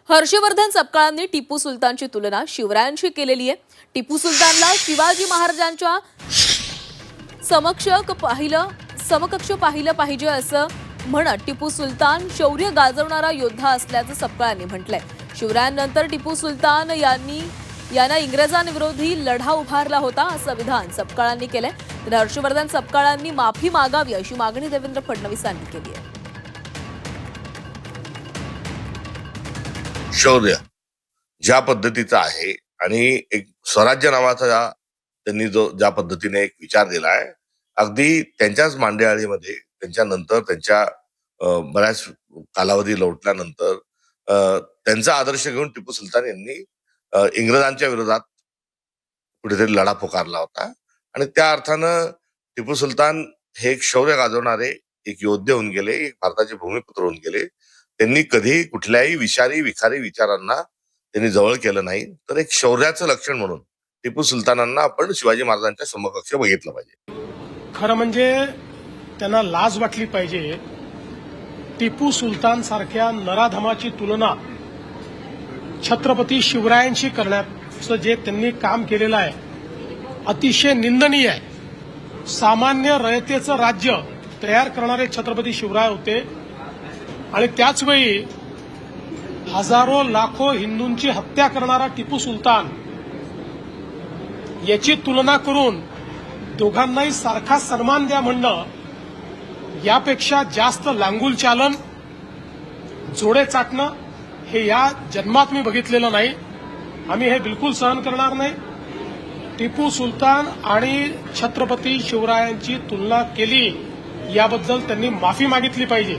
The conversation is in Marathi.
हर्षवर्धन सपकाळांनी टिपू सुलतानची तुलना शिवरायांशी केलेली आहे। टिपू सुलतानला शिवाजी महाराजांच्या समकक्ष पाहिलं पाहिजे असं म्हणत टिपू सुलतान शौर्य गाजवणारा योद्धा असल्याचं सपकाळांनी म्हटलंय। शिवरायांनंतर टिपू सुलतान यांना इंग्रजांविरोधी लढा उभारला होता असं विधान सपकाळांनी केलंय। तर हर्षवर्धन सपकाळांनी माफी मागावी अशी मागणी देवेंद्र फडणवीसांनी केली आहे। शौर्य ज्या पद्धतीचा आहे आणि एक स्वराज्य नावाचा त्यांनी ज्या पद्धतीने एक विचार दिलाय, अगदी त्यांच्याच मांडेआळीमध्ये त्यांच्यानंतर त्यांच्या बऱ्याच कालावधी लोटल्यानंतर त्यांचा आदर्श घेऊन टिपू सुलतान यांनी इंग्रजांच्या विरोधात कुठेतरी लढा पुकारला होता आणि त्या अर्थानं टिपू सुलतान हे एक शौर्य गाजवणारे एक योद्धे होऊन गेले, एक भारताचे भूमिपुत्र होऊन गेले। त्यांनी कधी कुठल्याही विखारी विचारांना त्यांनी जवळ केलं नाही। तर एक शौर्याचं लक्षण म्हणून टिपू सुलतानांना आपण शिवाजी महाराजांच्या समकक्ष बघितलं पाहिजे। खरं म्हणजे त्यांना लाज वाटली पाहिजे। टिपू सुलतान सारख्या नराधमाची तुलना छत्रपती शिवरायांशी करण्याचं जे त्यांनी काम केलेलं आहे अतिशय निंदनीय आहे। सामान्य रयतेचं राज्य तयार करणारे छत्रपती शिवराय होते आणि त्याचवेळी हजारो लाखो हिंदूंची हत्या करणारा टिपू सुलतान याची तुलना करून दोघांनाही सारखा सन्मान द्या म्हणणं यापेक्षा जास्त लांगुल चालन, जोडे चाटणं हे या जन्मात मी बघितलेलं नाही। आम्ही हे बिलकुल सहन करणार नाही। टिपू सुलतान आणि छत्रपती शिवरायांची तुलना केली याबद्दल त्यांनी माफी मागितली पाहिजे।